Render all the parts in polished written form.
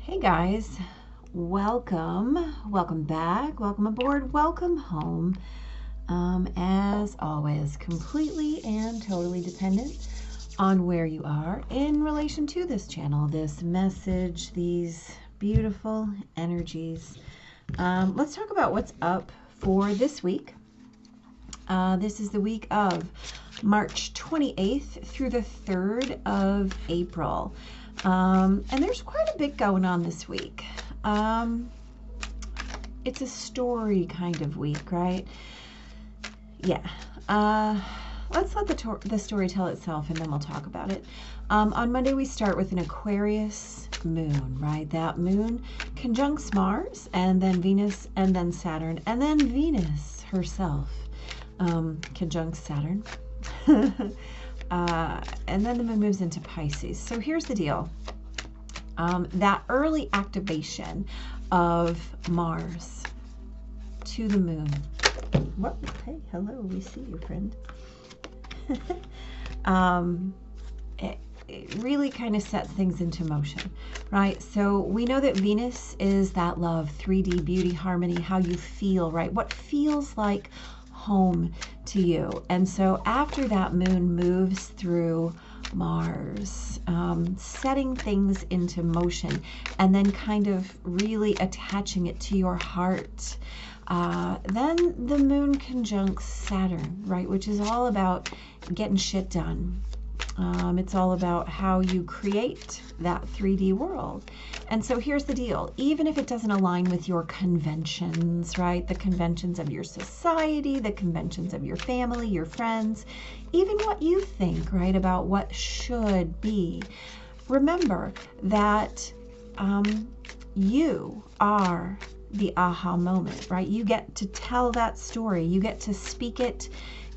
Hey guys, welcome back, welcome aboard, welcome home. As always, completely and totally dependent on where you are in relation to this channel, this message, these beautiful energies. Let's talk about what's up for this week. This is the week of March 28th through the 3rd of April. And there's quite a bit going on this week. It's a story kind of week, right? Yeah. Let's let the story tell itself, and then we'll talk about it. On Monday, we start with an Aquarius moon, right? That moon conjuncts Mars, and then Venus, and then Saturn, and then Venus herself conjuncts Saturn. And then the moon moves into Pisces. So here's the deal. That early activation of Mars to the moon. What? Hey, hello, we see you, friend. It really kind of sets things into motion, right? So we know that Venus is that love, 3D, beauty, harmony, how you feel, right? What feels like home to you. And so after that moon moves through Mars, setting things into motion and then kind of really attaching it to your heart, then the moon conjuncts Saturn, right, which is all about getting shit done. It's all about how you create that 3D world. And so here's the deal. Even if it doesn't align with your conventions, right? The conventions of your society, the conventions of your family, your friends, even what you think, right, about what should be. Remember that you are the aha moment, right? You get to tell that story. You get to speak it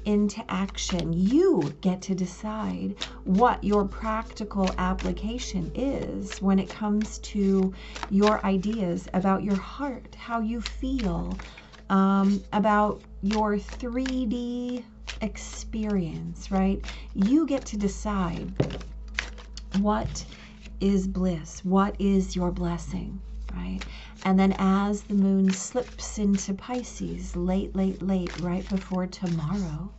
into action. You get to decide what your practical application is when it comes to your ideas about your heart, how you feel about your 3D experience, right? You get to decide what is bliss, what is your blessing, right? And then as the moon slips into Pisces late, right before tomorrow,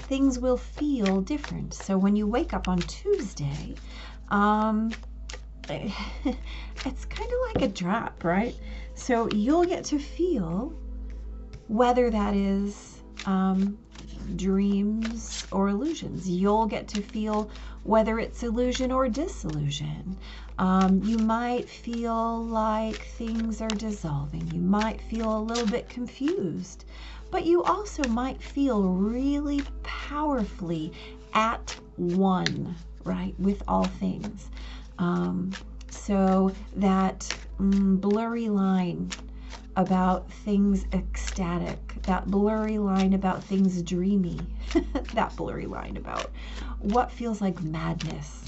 things will feel different. So when you wake up on Tuesday, it's kind of like a drop, right? So you'll get to feel whether that is dreams or illusions. You'll get to feel whether it's illusion or disillusion. You might feel like things are dissolving. You might feel a little bit confused, but you also might feel really powerfully at one, right, with all things. So that blurry line about things ecstatic, that blurry line about things dreamy, that blurry line about what feels like madness.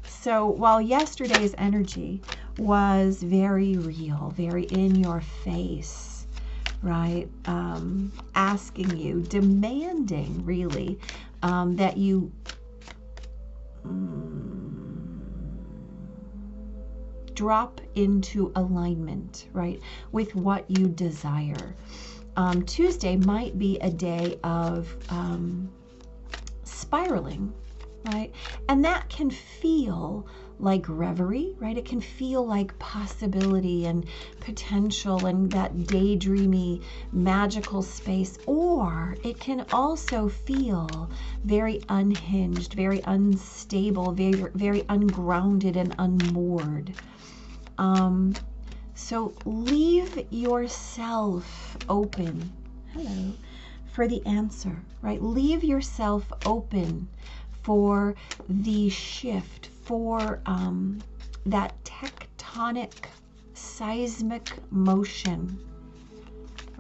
So while yesterday's energy was very real, very in your face, right? Asking you, demanding really that you drop into alignment, right, with what you desire. Tuesday might be a day of spiraling, right? And that can feel like reverie, right? It can feel like possibility and potential and that daydreamy, magical space. Or it can also feel very unhinged, very unstable, very, very ungrounded and unmoored. So leave yourself open, hello, for the answer, right? Leave yourself open for the shift, for that tectonic, seismic motion,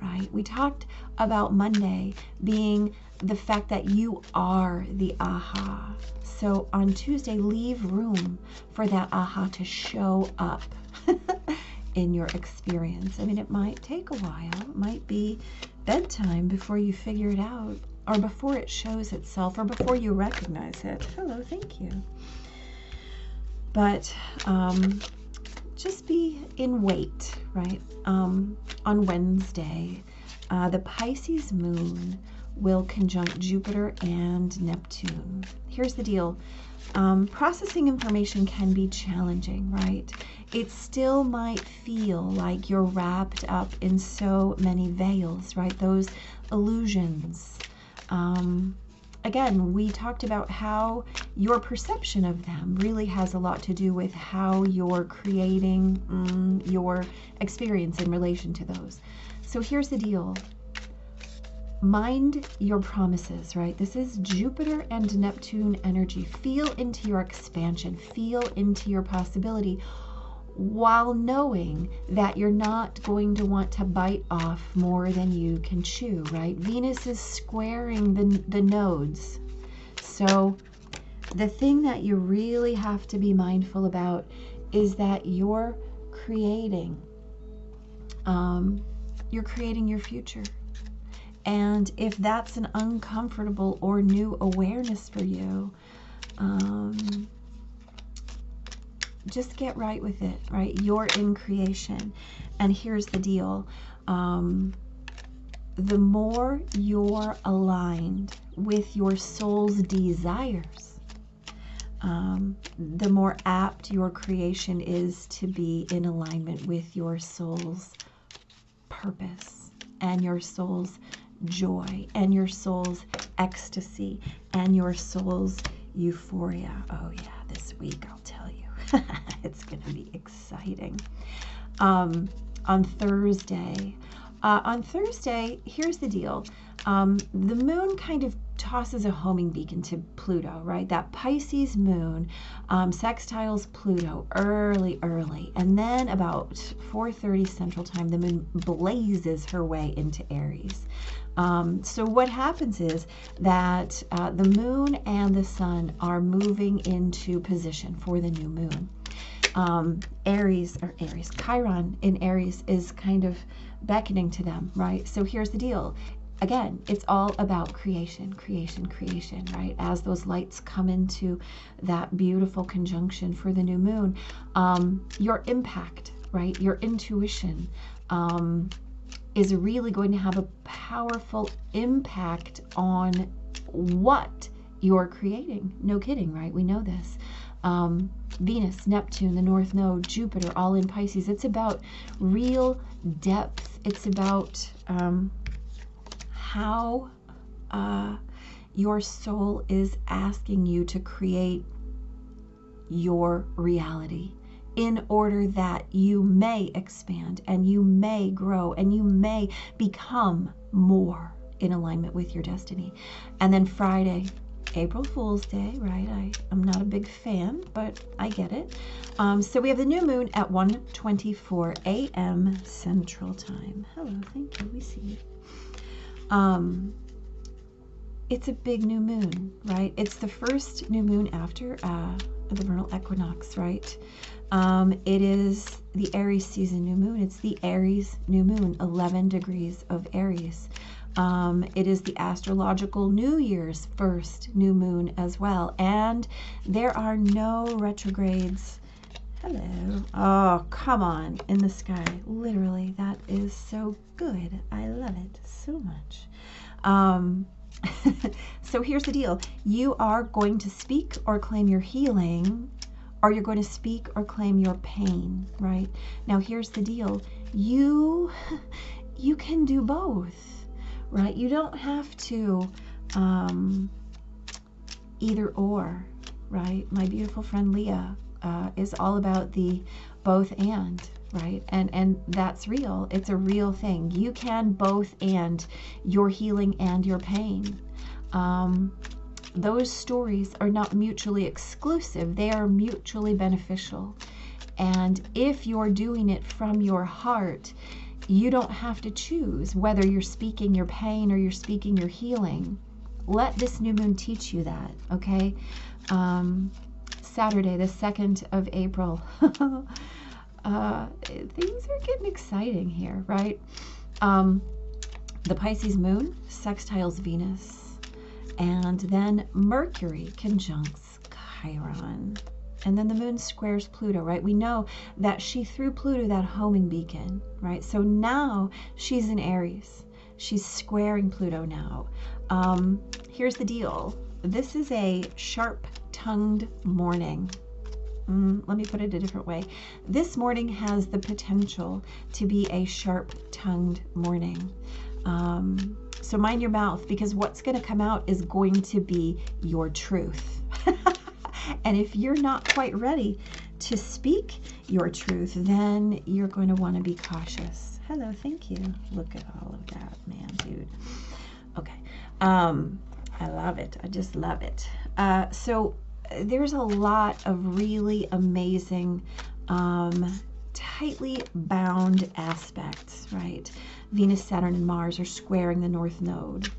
right? We talked about Monday being the fact that you are the aha. So on Tuesday, leave room for that aha to show up in your experience. I mean, it might take a while. It might be bedtime before you figure it out, or before it shows itself, or before you recognize it. Hello, thank you. But just be in wait, right? On Wednesday, the Pisces moon will conjunct Jupiter and Neptune. Here's the deal. Processing information can be challenging, right? It still might feel like you're wrapped up in so many veils, right? Those illusions. Again, we talked about how your perception of them really has a lot to do with how you're creating your experience in relation to those. So here's the deal. Mind your promises, right? This is Jupiter and Neptune energy. Feel into your expansion. Feel into your possibility, while knowing that you're not going to want to bite off more than you can chew, right? Venus is squaring the nodes. So the thing that you really have to be mindful about is that you're creating your future. And if that's an uncomfortable or new awareness for you, just get right with it, right? You're in creation. And here's the deal. The more you're aligned with your soul's desires, the more apt your creation is to be in alignment with your soul's purpose and your soul's joy and your soul's ecstasy and your soul's euphoria. Oh yeah, this week I'll tell you. It's going to be exciting. On Thursday, here's the deal. The moon kind of tosses a homing beacon to Pluto, right? That Pisces moon sextiles Pluto early, and then about 4:30 Central Time, the moon blazes her way into Aries. So what happens is that the moon and the sun are moving into position for the new moon. Chiron in Aries is kind of beckoning to them, right? So here's the deal. Again, it's all about creation, right? As those lights come into that beautiful conjunction for the new moon, your impact, right? Your intuition is really going to have a powerful impact on what you're creating. No kidding, right? We know this. Venus, Neptune, the North Node, Jupiter, all in Pisces. It's about real depth. It's about how your soul is asking you to create your reality in order that you may expand and you may grow and you may become more in alignment with your destiny. And then Friday, April Fool's Day, right? I'm not a big fan, but I get it. So we have the new moon at 1:24 a.m. Central Time. Hello, thank you, we see you. It's a big new moon, right? It's the first new moon after the vernal equinox, right? It is the Aries season new moon. It's the Aries new moon, 11 degrees of Aries. It is the astrological New Year's first new moon as well. And there are no retrogrades. Hello. Oh, come on. In the sky. Literally, that is so good. I love it so much. So here's the deal. You are going to speak or claim your healing, or you're going to speak or claim your pain, right? Now here's the deal. You can do both, right? You don't have to either or, right? My beautiful friend Leah is all about the both and, right? And that's real. It's a real thing. You can both and your healing and your pain. Those stories are not mutually exclusive. They are mutually beneficial. And if you're doing it from your heart, you don't have to choose whether you're speaking your pain or you're speaking your healing. Let this new moon teach you that, okay? Saturday, the 2nd of April. Things are getting exciting here, right? The Pisces moon sextiles Venus, and then Mercury conjuncts Chiron. And then the moon squares Pluto, right? We know that she threw Pluto that homing beacon, right? So now she's in Aries. She's squaring Pluto now. Here's the deal. This is a sharp-tongued morning. Let me put it a different way. This morning has the potential to be a sharp-tongued morning. So mind your mouth, because what's going to come out is going to be your truth. And if you're not quite ready to speak your truth, then you're going to want to be cautious. Hello, thank you. Look at all of that, man, dude. Okay. I love it. I just love it. So there's a lot of really amazing, tightly bound aspects, right? Venus, Saturn, and Mars are squaring the North Node.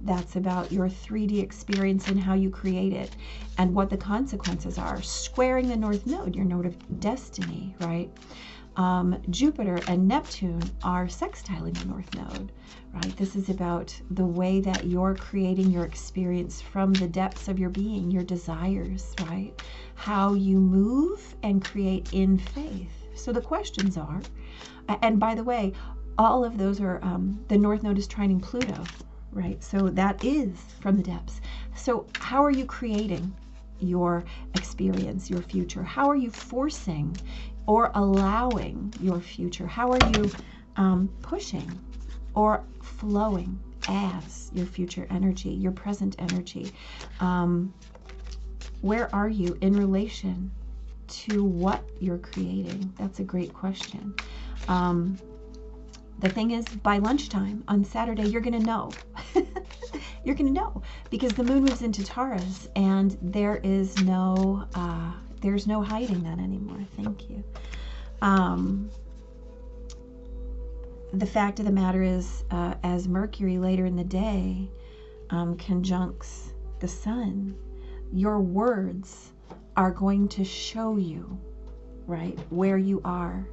That's about your 3D experience and how you create it and what the consequences are. Squaring the North Node, your node of destiny, right? Jupiter and Neptune are sextiling the North Node, right? This is about the way that you're creating your experience from the depths of your being, your desires, right? How you move and create in faith. So the questions are, and by the way, all of those are, the North Node is trining Pluto, right? So that is from the depths. So how are you creating your experience, your future? How are you forcing or allowing your future? How are you pushing or flowing as your future energy, your present energy? Where are you in relation to what you're creating? That's a great question. The thing is, by lunchtime on Saturday, you're going to know. You're going to know, because the moon moves into Taurus, and there's no hiding that anymore. Thank you. The fact of the matter is, as Mercury later in the day conjuncts the sun, your words are going to show you, right, where you are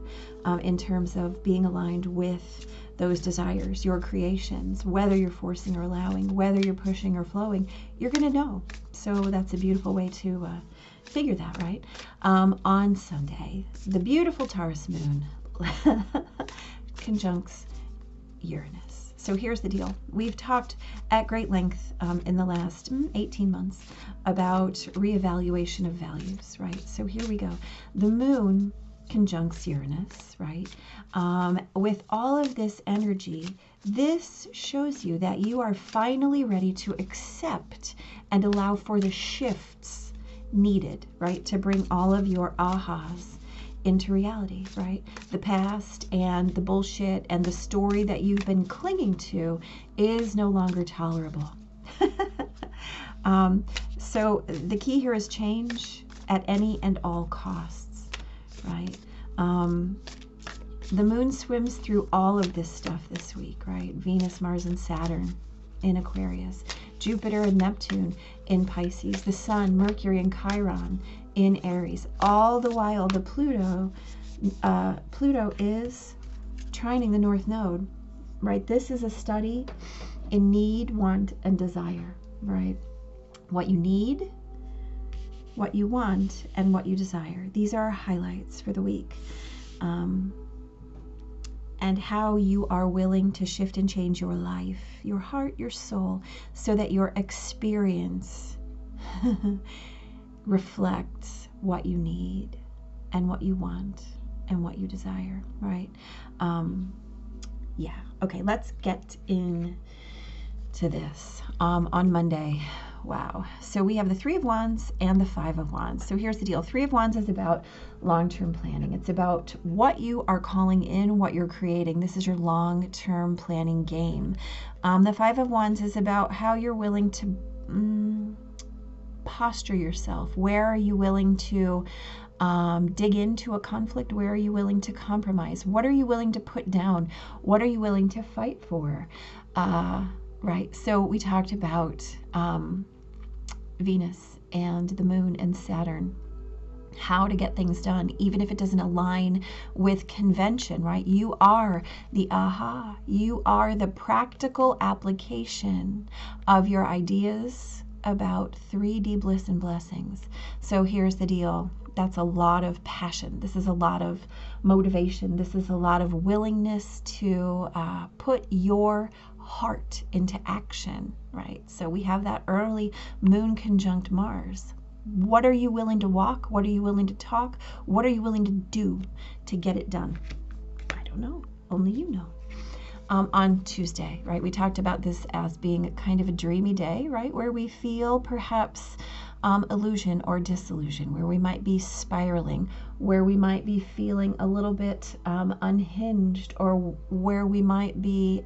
in terms of being aligned with those desires, your creations, whether you're forcing or allowing, whether you're pushing or flowing, you're going to know. So that's a beautiful way to figure that, right? On Sunday, the beautiful Taurus moon conjuncts Uranus. So here's the deal. We've talked at great length in the last 18 months about reevaluation of values, right? So here we go. The moon conjuncts Uranus, right? With all of this energy, this shows you that you are finally ready to accept and allow for the shifts needed, right? To bring all of your ahas into reality, right? The past and the bullshit and the story that you've been clinging to is no longer tolerable. So the key here is change at any and all costs, right? The moon swims through all of this stuff this week, right? Venus, Mars, and Saturn in Aquarius, Jupiter and Neptune in Pisces, the Sun, Mercury, and Chiron in Aries. All the while, the Pluto is trining the North Node, right? This is a study in need, want, and desire, right? What you need, what you want, and what you desire. These are our highlights for the week. And how you are willing to shift and change your life, your heart, your soul, so that your experience reflects what you need and what you want and what you desire, right? Yeah. Okay, let's get into this. On Monday, wow. So we have the Three of Wands and the Five of Wands. So here's the deal. Three of Wands is about long-term planning. It's about what you are calling in, what you're creating. This is your long-term planning game. The Five of Wands is about how you're willing to posture yourself. Where are you willing to dig into a conflict? Where are you willing to compromise? What are you willing to put down? What are you willing to fight for? Right. So we talked about Venus and the moon and Saturn, how to get things done, even if it doesn't align with convention, right? You are the aha. You are the practical application of your ideas about 3D bliss and blessings. So here's the deal. That's a lot of passion. This is a lot of motivation. This is a lot of willingness to put your heart into action, right? So we have that early moon conjunct Mars. What are you willing to walk? What are you willing to talk? What are you willing to do to get it done? I don't know. Only you know. On Tuesday, right, we talked about this as being kind of a dreamy day, right, where we feel perhaps illusion or disillusion, where we might be spiraling, where we might be feeling a little bit unhinged, or where we might be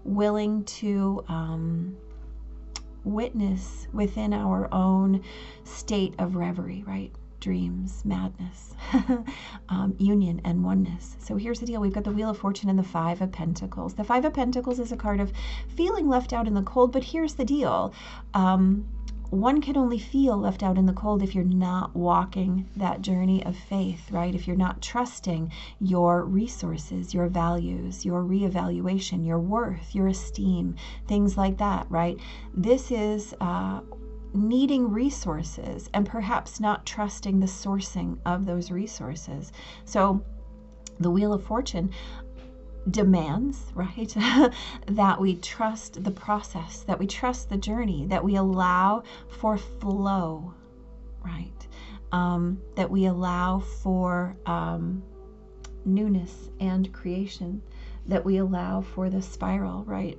willing to witness within our own state of reverie, right? Dreams, madness, union and oneness. So here's the deal. We've got the Wheel of Fortune and the Five of Pentacles. The Five of Pentacles is a card of feeling left out in the cold, but here's the deal. One can only feel left out in the cold if you're not walking that journey of faith, right? If you're not trusting your resources, your values, your reevaluation, your worth, your esteem, things like that, right? This is needing resources and perhaps not trusting the sourcing of those resources. So the Wheel of Fortune demands, right, that we trust the process, that we trust the journey, that we allow for flow, right, that we allow for newness and creation, that we allow for the spiral, right?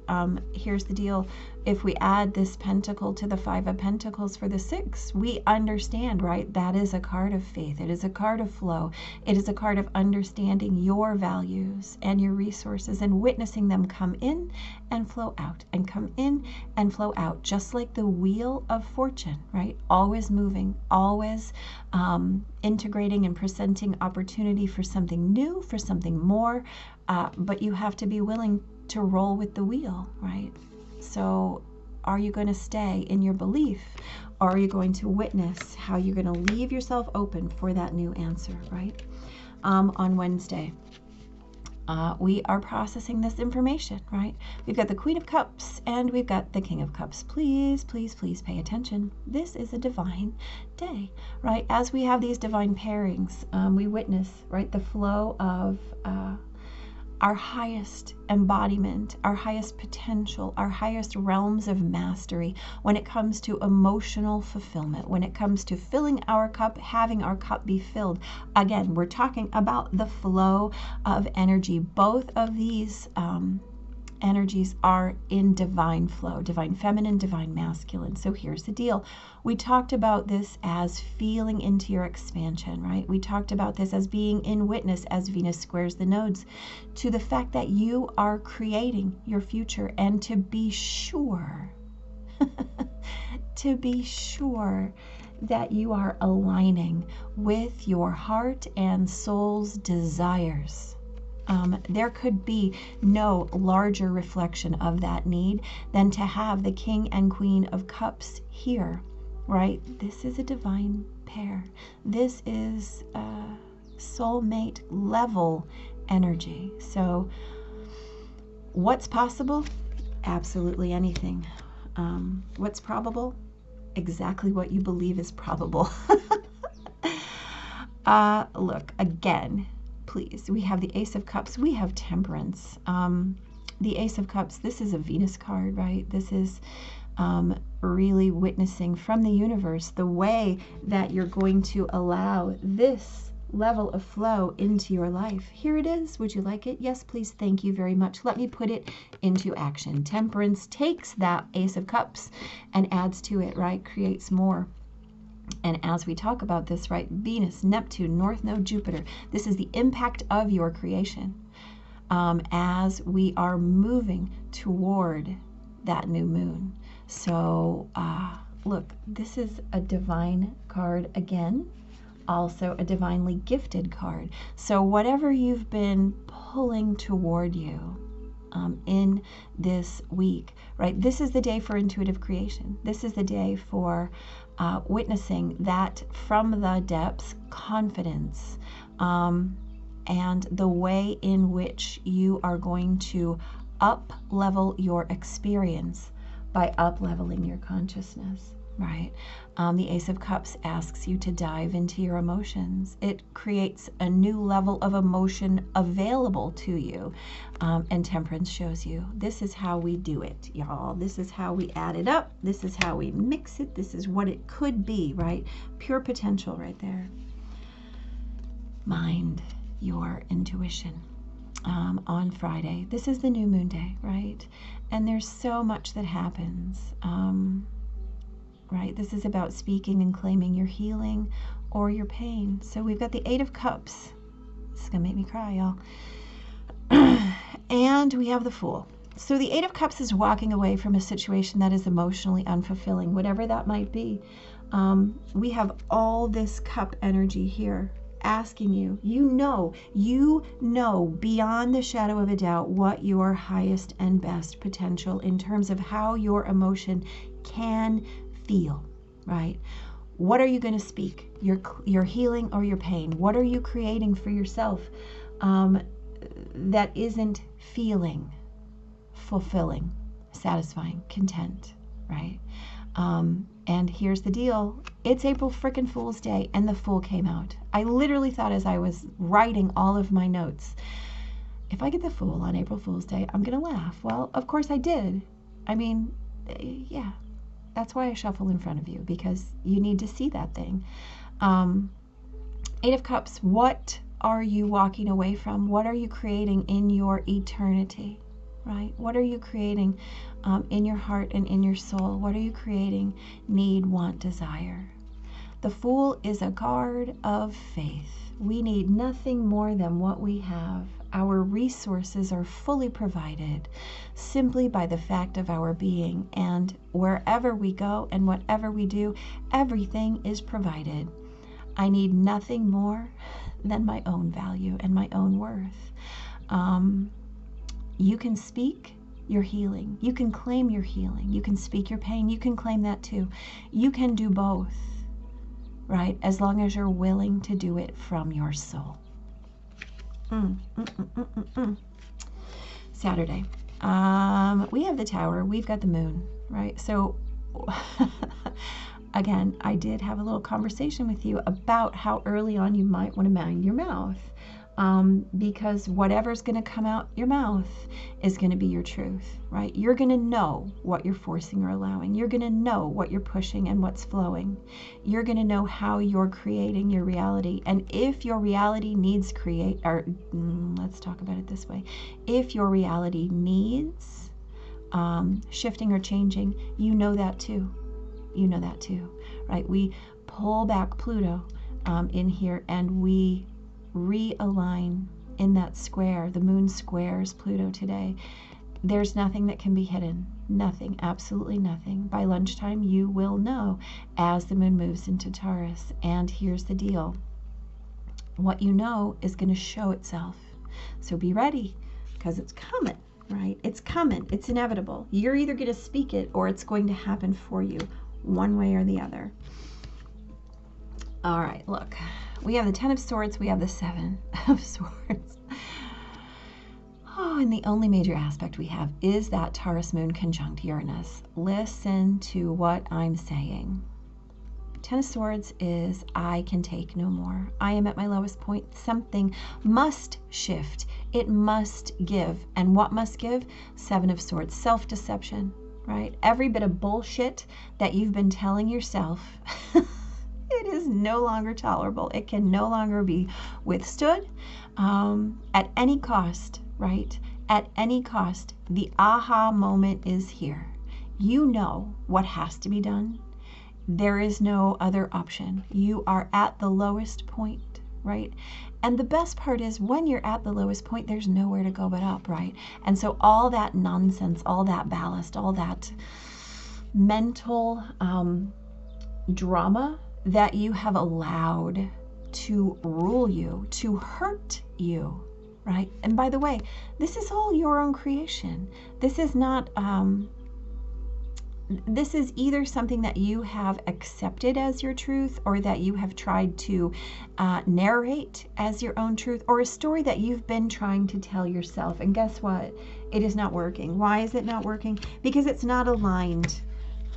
Here's the deal. If we add this pentacle to the Five of Pentacles for the Six, we understand, right? That is a card of faith. It is a card of flow. It is a card of understanding your values and your resources and witnessing them come in and flow out and come in and flow out, just like the Wheel of Fortune, right? Always moving, always integrating and presenting opportunity for something new, for something more, but you have to be willing to roll with the wheel, right? So are you going to stay in your belief, or are you going to witness how you're going to leave yourself open for that new answer, right? On Wednesday, we are processing this information, right? We've got the Queen of Cups and we've got the King of Cups. Please, please, please pay attention. This is a divine day, right? As we have these divine pairings, we witness, right, the flow of our highest embodiment, our highest potential, our highest realms of mastery when it comes to emotional fulfillment, when it comes to filling our cup, having our cup be filled. Again, we're talking about the flow of energy. Both of these energies are in divine flow, divine feminine, divine masculine. So here's the deal. We talked about this as feeling into your expansion, right? We talked about this as being in witness as Venus squares the nodes to the fact that you are creating your future, and to be sure, to be sure that you are aligning with your heart and soul's desires. There could be no larger reflection of that need than to have the King and Queen of Cups here, right? This is a divine pair. This is soulmate level energy. So what's possible? Absolutely anything. What's probable? Exactly what you believe is probable. Look, again, please, we have the Ace of Cups, we have Temperance. The Ace of Cups, this is a Venus card, right? This is really witnessing from the universe the way that you're going to allow this level of flow into your life. Here it is. Would you like it? Yes, please. Thank you very much. Let me put it into action. Temperance takes that Ace of Cups and adds to it, right? Creates more. And as we talk about this, right, Venus, Neptune, North Node, Jupiter, this is the impact of your creation as we are moving toward that new moon. So look, this is a divine card again, also a divinely gifted card. So whatever you've been pulling toward you in this week, right, this is the day for intuitive creation. This is the day for witnessing that from the depths, confidence, and the way in which you are going to up-level your experience by up-leveling your consciousness. right? The Ace of Cups asks you to dive into your emotions. It creates a new level of emotion available to you. And Temperance shows you, this is how we do it, y'all. This is how we add it up. This is how we mix it. This is what it could be, right? Pure potential right there. Mind your intuition. On Friday. This is the new moon day, right? And there's so much that happens, right? This is about speaking and claiming your healing or your pain. So we've got the Eight of Cups. This is going to make me cry, y'all. And we have the Fool. So the Eight of Cups is walking away from a situation that is emotionally unfulfilling, whatever that might be. We have all this cup energy here, asking you, you know beyond the shadow of a doubt what your highest and best potential in terms of how your emotion can feel, right? What are you going to speak? Your healing or your pain? What are you creating for yourself that isn't feeling fulfilling, satisfying, content, right? And here's the deal. It's April frickin' Fool's Day, and the Fool came out. I literally thought as I was writing all of my notes, if I get the Fool on April Fool's Day, I'm going to laugh. Well, of course I did. I mean, yeah, that's why I shuffle in front of you, because you need to see that thing. Eight of Cups, what are you walking away from? What are you creating in your eternity? Right? What are you creating in your heart and in your soul? What are you creating? Need, want, desire. The Fool is a card of faith. We need nothing more than what we have. Our resources are fully provided simply by the fact of our being. And wherever we go and whatever we do, everything is provided. I need nothing more than my own value and my own worth. You can speak your healing. You can claim your healing. You can speak your pain. You can claim that too. You can do both, right? As long as you're willing to do it from your soul. Saturday. We have the Tower. We've got the Moon, right? So, again, I did have a little conversation with you about how early on you might want to mind your mouth. Because whatever's going to come out your mouth is going to be your truth, right? You're going to know what you're forcing or allowing. You're going to know what you're pushing and what's flowing. You're going to know how you're creating your reality. And if your reality needs let's talk about it this way. If your reality needs shifting or changing, you know that too. You know that too, right? We pull back Pluto in here and we realign in that square. The Moon squares Pluto today. There's nothing that can be hidden. Nothing, absolutely nothing. By lunchtime, you will know as the Moon moves into Taurus. And here's the deal. What you know is going to show itself. So be ready, because it's coming, right? It's coming. It's inevitable. You're either going to speak it or it's going to happen for you, one way or the other. All right, look. We have the Ten of Swords, we have the Seven of Swords. Oh, and the only major aspect we have is that Taurus Moon conjunct Uranus. Listen to what I'm saying. Ten of Swords is, I can take no more. I am at my lowest point. Something must shift. It must give. And what must give? Seven of Swords, self-deception, right? Every bit of bullshit that you've been telling yourself it is no longer tolerable. It can no longer be withstood at any cost, right? At any cost. The aha moment is here. You know what has to be done. There is no other option. You are at the lowest point, right? And the best part is when you're at the lowest point, there's nowhere to go but up, right? And so all that nonsense, all that ballast, all that mental drama that you have allowed to rule you, to hurt you, right? And by the way, this is all your own creation. This is not, this is either something that you have accepted as your truth or that you have tried to narrate as your own truth, or a story that you've been trying to tell yourself. And guess what? It is not working. Why is it not working? Because it's not aligned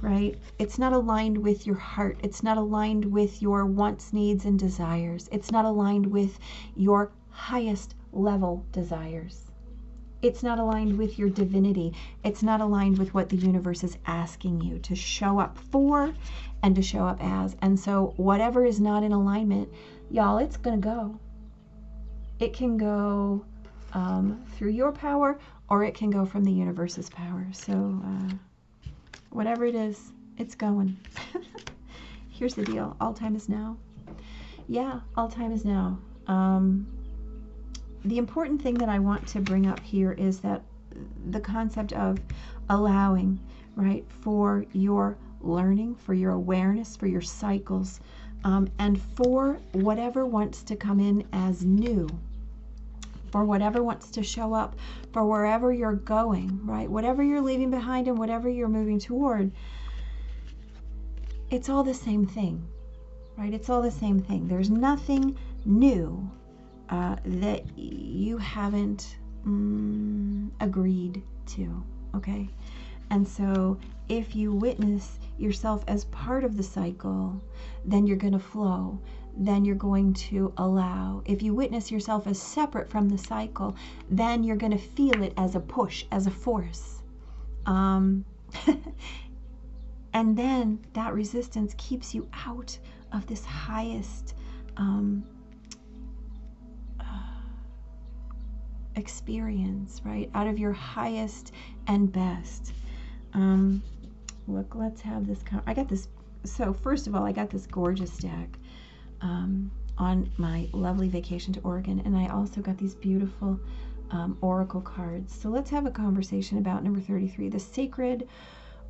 right? It's not aligned with your heart. It's not aligned with your wants, needs, and desires. It's not aligned with your highest level desires. It's not aligned with your divinity. It's not aligned with what the universe is asking you to show up for and to show up as. And so whatever is not in alignment, y'all, it's going to go. It can go through your power, or it can go from the universe's power. So whatever it is, it's going. Here's the deal. All time is now. Yeah, all time is now. The important thing that I want to bring up here is that the concept of allowing, right, for your learning, for your awareness, for your cycles, and for whatever wants to come in as new, for whatever wants to show up, for wherever you're going, right, whatever you're leaving behind and whatever you're moving toward, it's all the same thing, right? It's all the same thing. There's nothing new that you haven't agreed to, okay? And so if you witness yourself as part of the cycle, then you're going to flow. Then you're going to allow. If you witness yourself as separate from the cycle, then you're going to feel it as a push, as a force. And then that resistance keeps you out of this highest experience, right? Out of your highest and best. Look, let's have this. I got this. So first of all, I got this gorgeous deck on my lovely vacation to Oregon, and I also got these beautiful oracle cards. So let's have a conversation about number 33, the sacred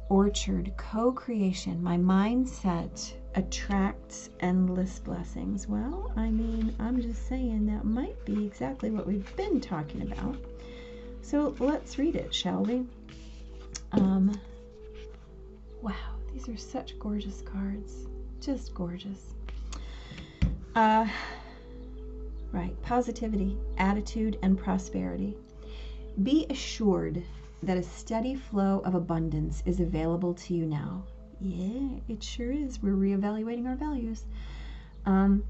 orchard, co-creation. My mindset attracts endless blessings. Well, I mean, I'm just saying that might be exactly what we've been talking about. So let's read it, shall we? Wow, these are such gorgeous cards. Just gorgeous. Right, positivity, attitude, and prosperity. Be assured that a steady flow of abundance is available to you now. Yeah, it sure is. We're reevaluating our values.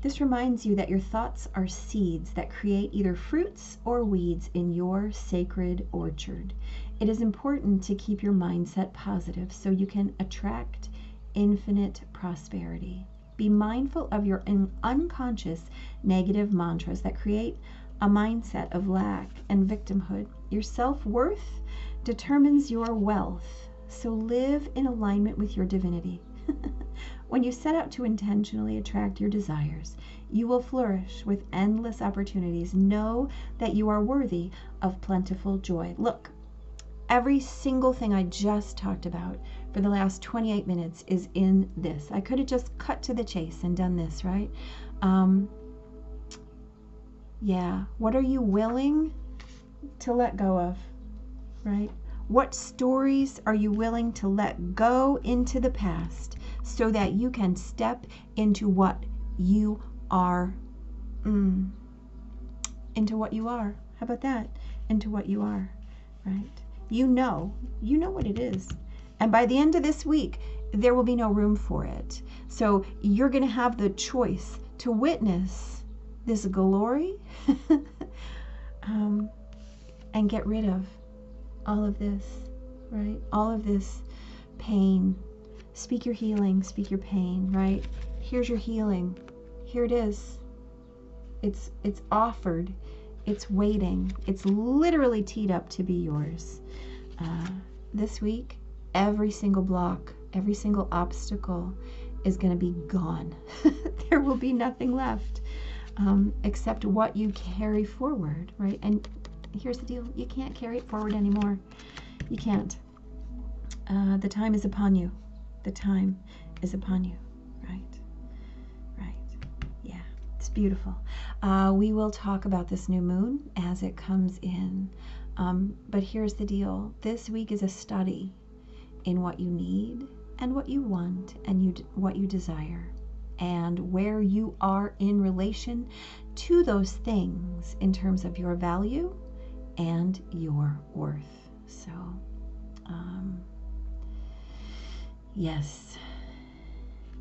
This reminds you that your thoughts are seeds that create either fruits or weeds in your sacred orchard. It is important to keep your mindset positive so you can attract infinite prosperity. Be mindful of your unconscious negative mantras that create a mindset of lack and victimhood. Your self-worth determines your wealth, so live in alignment with your divinity. When you set out to intentionally attract your desires, you will flourish with endless opportunities. Know that you are worthy of plentiful joy. Look, every single thing I just talked about for the last 28 minutes is in this. I could have just cut to the chase and done this, right? Yeah, what are you willing to let go of, right? What stories are you willing to let go into the past so that you can step into what you are? Into what you are. How about that? Into what you are, right? You know what it is. And by the end of this week, there will be no room for it. So you're going to have the choice to witness this glory and get rid of all of this, right? All of this pain. Speak your healing, speak your pain, right? Here's your healing. Here it is. It's offered. It's waiting. It's literally teed up to be yours. This week, every single block, every single obstacle is going to be gone. There will be nothing left except what you carry forward, right? And here's the deal. You can't carry it forward anymore. You can't. The time is upon you. The time is upon you, right? Right. Yeah, it's beautiful. We will talk about this new moon as it comes in. But here's the deal. This week is a study in what you need and what you want and what you desire and where you are in relation to those things in terms of your value and your worth. So, Yes.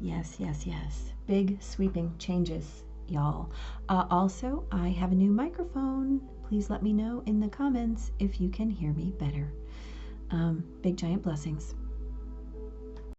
Yes, yes, yes. Big sweeping changes, y'all. Also, I have a new microphone. Please let me know in the comments if you can hear me better. Big giant blessings.